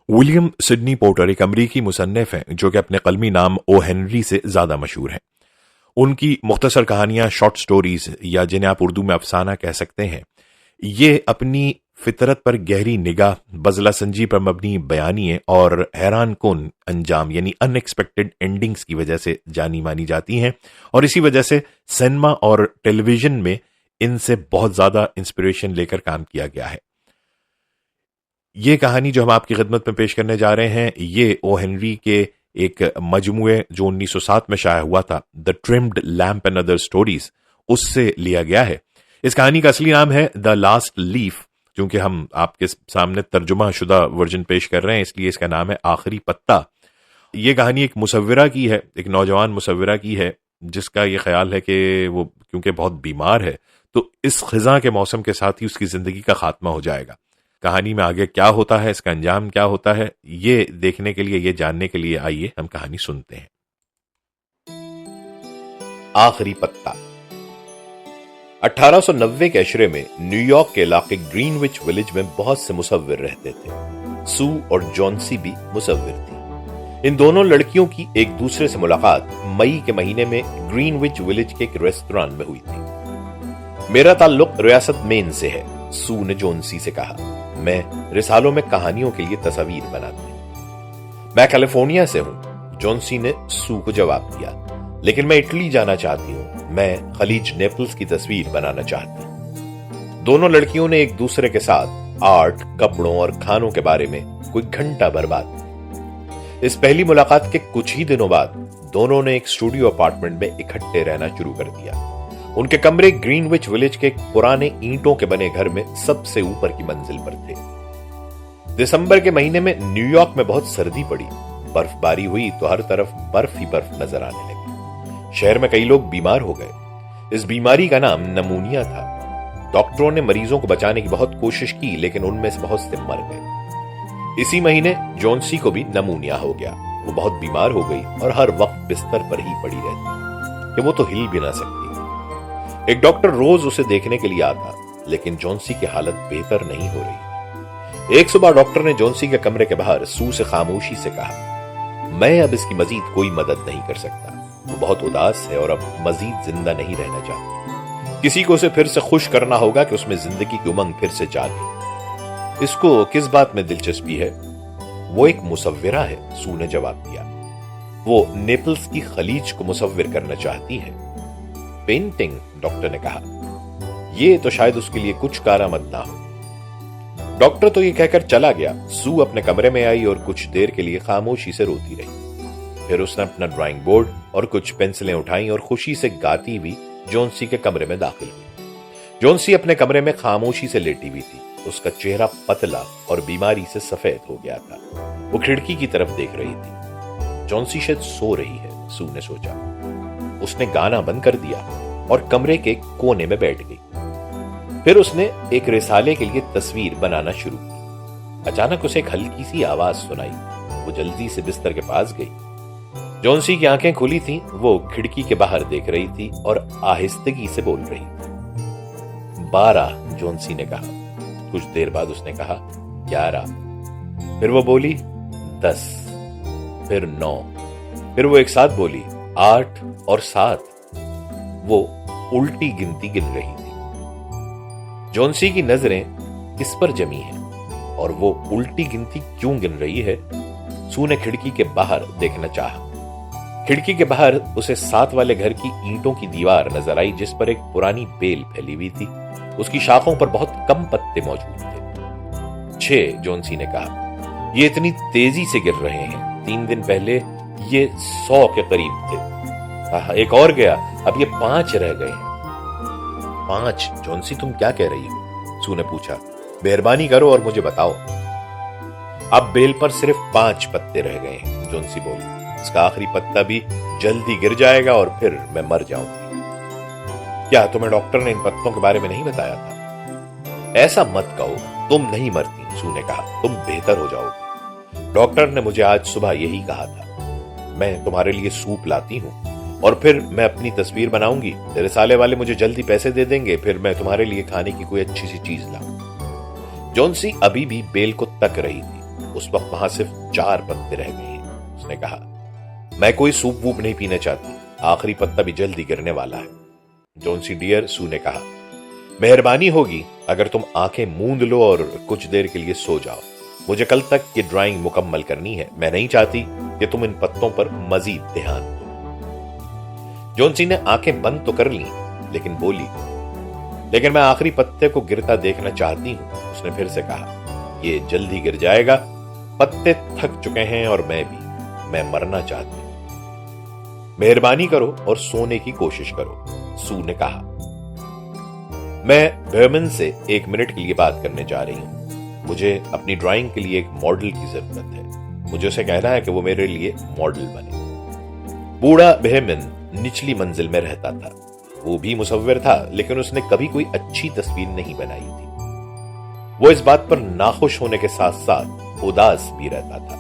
William Sydney porter एक अमरीकी मुसन्निफ हैं जो कि अपने कलमी नाम ओ हेनरी से ज्यादा मशहूर हैं। उनकी मुख्तसर कहानियां, शॉर्ट स्टोरीज या जिन्हें आप उर्दू में अफसाना कह सकते हैं, ये अपनी फितरत पर गहरी निगाह, बजला संजी पर मबनी बयानिए और हैरान कुन अंजाम यानी अनएक्सपेक्टेड एंडिंग्स की वजह से जानी मानी जाती हैं और इसी वजह से सिनेमा और टेलीविजन में इनसे बहुत ज्यादा इंस्पिरेशन लेकर काम किया गया है। ये कहानी जो हम आपकी खिदमत में पेश करने जा रहे हैं, ये ओ हेनरी के एक मजमूए जो 1907 में शाया हुआ था, the trimmed lamp and other stories, उससे लिया गया है। इस कहानी का असली नाम है द लास्ट लीफ। क्योंकि हम आपके सामने तर्जुमा शुदा वर्जन पेश कर रहे हैं, इसलिए इसका नाम है आखिरी पत्ता। ये कहानी एक मुसव्विरा की है, एक नौजवान मुसव्विरा की है, जिसका ये ख्याल है कि वो क्योंकि बहुत बीमार है तो इस खिजा के मौसम के साथ ही उसकी जिंदगी का खात्मा हो जाएगा। कहानी में आगे क्या होता है, इसका अंजाम क्या होता है, ये देखने के लिए, ये जानने के लिए आइए हम कहानी सुनते हैं। आखिरी पत्ता। 1890 के अशरे में न्यूयॉर्क के इलाके ग्रीनविच विलेज में बहुत से मुसव्विर रहते थे। सू और जॉन्सी भी मुसव्विर थी। इन दोनों लड़कियों की एक दूसरे से मुलाकात मई के महीने में ग्रीनविच विलेज के एक रेस्तोरां में हुई थी। मेरा ताल्लुक रियासत मेन से है, सू ने जॉन्सी से कहा। मैं रिसालों में कहानियों के लिए तस्वीर बनाती हूं। मैं कैलिफोर्निया से हूं, जॉन्सी ने सू को जवाब दिया। लेकिन मैं इटली जाना चाहती हूं। मैं खलीज नेपल्स की तस्वीर बनाना चाहती हूं। दोनों लड़कियों ने एक दूसरे के साथ आर्ट, कपड़ों और खानों के बारे में कोई घंटा बर्बाद की। इस पहली मुलाकात के कुछ ही दिनों बाद दोनों ने एक स्टूडियो अपार्टमेंट में इकट्ठे रहना शुरू कर दिया। उनके कमरे ग्रीनविच विलेज के एक पुराने ईंटों के बने घर में सबसे ऊपर की मंजिल पर थे। दिसंबर के महीने में न्यूयॉर्क में बहुत सर्दी पड़ी। बर्फबारी हुई तो हर तरफ बर्फ ही बर्फ नजर आने लगी। शहर में कई लोग बीमार हो गए। इस बीमारी का नाम नमूनिया था। डॉक्टरों ने मरीजों को बचाने की बहुत कोशिश की, लेकिन उनमें से बहुत से मर गए। इसी महीने जॉन्सी को भी नमूनिया हो गया। वो बहुत बीमार हो गई और हर वक्त बिस्तर पर ही पड़ी रहती कि वो तो हिल भी ना सकती। एक डॉक्टर रोज उसे देखने के लिए आता, लेकिन जॉन्सी की हालत बेहतर नहीं हो रही। एक सुबह डॉक्टर ने जॉन्सी के कमरे के बाहर सू से खामोशी से कहा, मैं अब इसकी मजीद कोई मदद नहीं कर सकता। वो बहुत उदास है और अब मजीद जिंदा नहीं रहना चाहती। किसी को उसे फिर से खुश करना होगा कि उसमें जिंदगी की उमंग फिर से जागे। इसको किस बात में दिलचस्पी है? वो एक मुसव्विरा है, सू ने जवाब दिया। वो नेपल्स की खलीज को मुसव्विर करना चाहती है। पेंटिंग, डॉक्टर ने कहा। ये तो शायद उसके लिए कुछ कारामद ना हो। डॉक्टर तो ये कहकर चला गया। सू अपने कमरे में आई और कुछ देर के लिए खामोशी से रोती रही। फिर उसने अपना ड्राइंग बोर्ड और कुछ पेंसिलें उठाई और खुशी से गाती हुई जॉन्सी के कमरे में दाखिल हुई। जॉन्सी अपने कमरे में खामोशी से लेटी हुई थी। उसका चेहरा पतला और बीमारी से सफेद हो गया था। वो खिड़की की तरफ देख रही थी। जॉन्सी शायद सो रही है, सू ने सोचा। उसने गाना बंद कर दिया और कमरे के कोने में बैठ गई। फिर उसने एक रिसाले के लिए तस्वीर बनाना शुरू की। अचानक उसे एक हल्की सी आवाज सुनाई। वो जल्दी से बिस्तर के पास गई। जॉन्सी की आंखें खुली थीं। वो खिड़की के बाहर देख रही थी और आहिस्तगी से बोल रही थी। 12, जॉन्सी ने कहा। कुछ देर बाद उसने कहा 11। फिर वो बोली 10, फिर 9। फिर वो एक साथ बोली 8 और 7। वो उल्टी गिनती गिन रही थी। जॉन्सी की नजरें इस पर जमी हैं और वो उल्टी गिनती क्यों गिन रही है? सू ने खिड़की के बाहर देखना चाहा। खिड़की के बाहर उसे 7 वाले घर की ईंटों की दीवार नजर आई, जिस पर एक पुरानी बेल फैली हुई थी। उसकी शाखों पर बहुत कम पत्ते मौजूद थे। 6, जॉन्सी ने कहा। ये इतनी तेजी से गिर रहे हैं। 3 दिन पहले ये 100 के करीब थे। एक और गया, अब ये 5 रह गए हैं। 5, जॉन्सी तुम क्या कह रही हो? सू ने पूछा। मेहरबानी करो और मुझे बताओ। अब बेल पर सिर्फ 5 पत्ते रह गए हैं, जॉन्सी बोली। इसका आखिरी पत्ता भी जल्दी गिर जाएगा और फिर मैं मर जाऊंगी। क्या तुम्हें डॉक्टर ने इन पत्तों के बारे में नहीं बताया था? ऐसा मत कहो, तुम नहीं मरती, सू ने कहा। तुम बेहतर हो जाओगी। डॉक्टर ने मुझे आज सुबह यही कहा था। मैं तुम्हारे लिए सूप लाती हूं और फिर मैं अपनी तस्वीर बनाऊंगी। रिसाले वाले मुझे जल्दी पैसे दे देंगे, फिर मैं तुम्हारे लिए खाने की कोई अच्छी सी चीज लाऊं। जॉन्सी अभी भी बेल को तक रही थी। उस वक्त वहां सिर्फ 4 पत्ते रह गए हैं। उसने कहा, मैं कोई सूप वूप नहीं पीना चाहती, आखिरी पत्ता भी जल्दी गिरने वाला है। जॉन्सी डियर, सू ने कहा, मेहरबानी होगी अगर तुम आंखें मूंद लो और कुछ देर के लिए सो जाओ। मुझे कल तक ये ड्राइंग मुकम्मल करनी है। मैं नहीं चाहती कि तुम इन पत्तों पर मजीद ध्यान दो। जॉन्सी ने आंखें बंद तो कर ली, लेकिन बोली, लेकिन मैं आखिरी पत्ते को गिरता देखना चाहती हूं। उसने फिर से कहा, ये जल्दी गिर जाएगा, पत्ते थक चुके हैं और मैं मरना चाहती हूं। मेहरबानी करो और सोने की कोशिश करो, सू ने कहा। मैं बेयरमैन से 1 मिनट के लिए बात करने जा रही हूं। मुझे अपनी ड्राइंग के लिए एक मॉडल की जरूरत है। मुझे उसे कहना है कि वो मेरे लिए मॉडल बने। बूढ़ा बेयरमैन निचली मंजिल में रहता था। वो भी मुसव्विर था, लेकिन उसने कभी कोई अच्छी तस्वीर नहीं बनाई थी। वो इस बात पर नाखुश होने के साथ साथ उदास भी रहता था।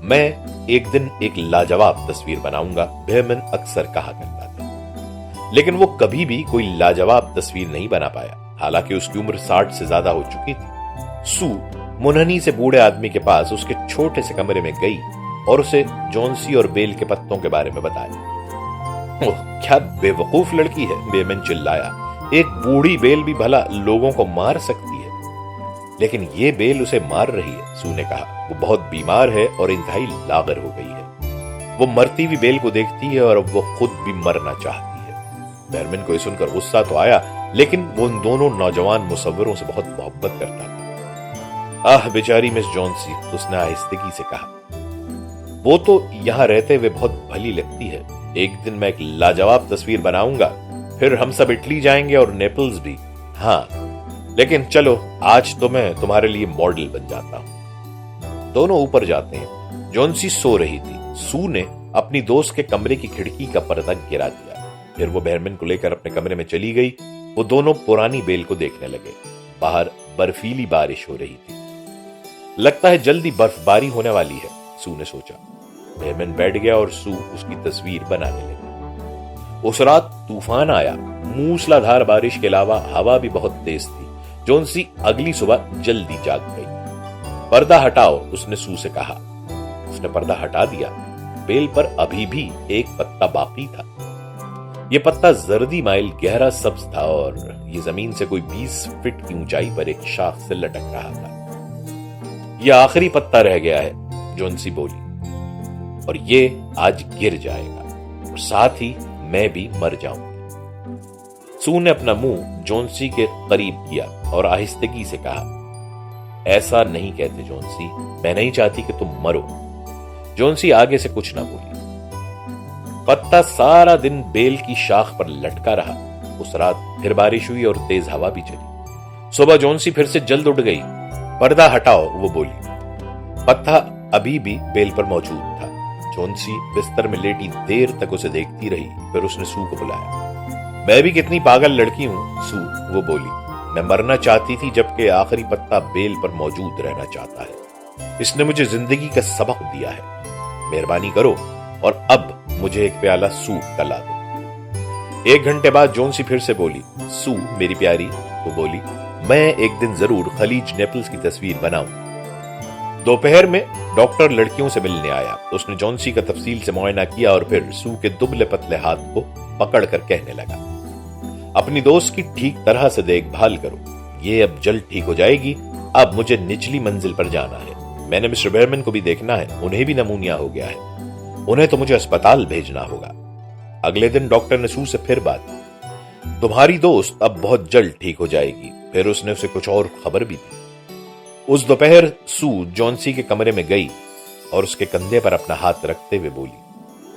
मैं एक दिन एक लाजवाब तस्वीर बनाऊंगा, बेयरमैन अक्सर कहा करता था। लेकिन वो कभी भी कोई लाजवाब तस्वीर नहीं बना पाया, हालांकि उसकी उम्र 60 से ज्यादा हो चुकी थी। सू मुनहनी से बूढ़े आदमी के पास उसके छोटे से कमरे में गई और उसे जॉन्सी और बेल के पत्तों के बारे में बताया। ओह, क्या बेवकूफ लड़की है, बेयरमैन चिल्लाया। एक बूढ़ी बेल भी भला लोगों को मार सकती है, लेकिन ये बेल उसे मार रही है, सू ने कहा। वो बहुत बीमार है और इंतहाई लागर हो गई है। वो मरती हुई बेल को देखती है और अब वो खुद भी मरना चाहती है। बेयरमैन को सुनकर गुस्सा तो आया, लेकिन वो उन दोनों नौजवान मुसव्विरों से बहुत मोहब्बत करता था। आह बेचारी मिस जॉन्सी, उसने आहिस्तगी से कहा। वो तो यहां रहते हुए बहुत भली लगती है। एक दिन मैं एक लाजवाब तस्वीर बनाऊंगा, फिर हम सब इटली जाएंगे और नेपल्स भी। हाँ, लेकिन चलो आज तो मैं तुम्हारे लिए मॉडल बन जाता हूं। दोनों ऊपर जाते हैं। जॉन्सी सो रही थी। सू ने अपनी दोस्त के कमरे की खिड़की का पर्दा गिरा दिया। फिर वो बेयरमैन को लेकर अपने कमरे में चली गई। वो दोनों पुरानी बेल को देखने लगे। बाहर बर्फीली बारिश हो रही थी। लगता है जल्दी बर्फबारी होने वाली है, सू ने सोचा। बेयरमैन बैठ गया और सू उसकी तस्वीर बनाने लगी। उस रात तूफान आया। मूसलाधार बारिश के अलावा हवा भी बहुत तेज थी। जॉन्सी अगली सुबह जल्दी जाग गई। पर्दा हटाओ, उसने सू से कहा। उसने पर्दा हटा दिया। बेल पर अभी भी एक पत्ता बाकी था। यह पत्ता जर्दी माइल गहरा सब्ज था और यह जमीन से कोई 20 फीट की ऊंचाई पर एक शाख से लटक रहा था। यह आखिरी पत्ता रह गया है, जॉन्सी बोली, और ये आज गिर जाएगा और साथ ही मैं भी मर जाऊंगी। सू ने अपना मुंह जॉन्सी के करीब किया और आहिस्तगी से कहा, ऐसा नहीं कहते जॉन्सी, मैं नहीं चाहती कि तुम मरो। जॉन्सी आगे से कुछ ना बोली। पत्ता सारा दिन बेल की शाख पर लटका रहा। उस रात फिर बारिश हुई और तेज हवा भी चली। सुबह जॉन्सी फिर से जल्द उठ गई। पर्दा हटाओ, वो बोली। पत्ता अभी भी बेल पर मौजूद था। जॉन्सी बिस्तर में लेटी देर तक उसे देखती रही। फिर उसने सू को बुलाया। मैं भी कितनी पागल लड़की हूं, सू, वो बोली। मैं मरना चाहती थी जबकि आखिरी पत्ता बेल पर मौजूद रहना चाहता है। इसने मुझे जिंदगी का सबक दिया है। मेहरबानी करो और अब मुझे एक प्याला सूप का ला दो। 1 घंटे बाद जॉन्सी फिर से बोली। सू मेरी प्यारी, वो बोली, मैं एक दिन जरूर खलीज नेपल्स की तस्वीर बनाऊं। दोपहर में डॉक्टर लड़कियों से मिलने आया। उसने जॉन्सी का तफसील से मुआयना किया और फिर सू के दुबले पतले हाथ को पकड़कर कहने लगा, अपनी दोस्त की ठीक तरह से देखभाल करो। ये अब जल्द ठीक हो जाएगी। अब मुझे निचली मंजिल पर जाना है। मैंने मिस्टर बेयरमैन को भी देखना है। उन्हें भी नमूनिया हो गया है। उन्हें तो मुझे अस्पताल भेजना होगा। अगले दिन डॉक्टर ने सू से फिर बात की। तुम्हारी दोस्त अब बहुत जल्द ठीक हो जाएगी। फिर उसने उसे कुछ और खबर भी दी। उस दोपहर सू जॉन्सी के कमरे में गई और उसके कंधे पर अपना हाथ रखते हुए बोली,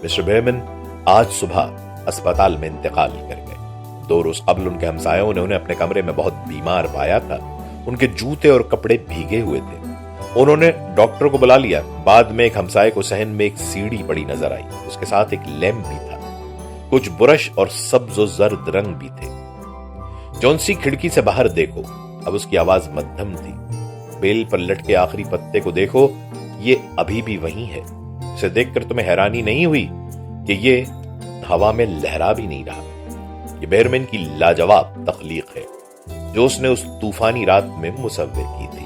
मिस्टर बेयरमैन आज सुबह अस्पताल में इंतकाल कर गए। 2 रोज कबल उनके हमसायों ने उन्हें अपने कमरे में बहुत बीमार पाया था। उनके जूते और कपड़े भीगे हुए थे। उन्होंने डॉक्टर को बुला लिया। बाद में एक हमसाये को सहन में एक सीढ़ी पड़ी नजर आई। उसके साथ एक लैंप भी था। कुछ ब्रश और सब्ज और जर्द रंग भी थे। जॉन्सी, खिड़की से बाहर देखो। अब उसकी आवाज मध्यम थी। बेल पर लटके आखिरी पत्ते को देखो, ये अभी भी वही है। इसे देखकर तुम्हें हैरानी नहीं हुई कि ये हवा में लहरा भी नहीं रहा। ये बेयरमैन की लाजवाब तख्लीक है जो उसने उस तूफानी रात में मुसव्विर की थी।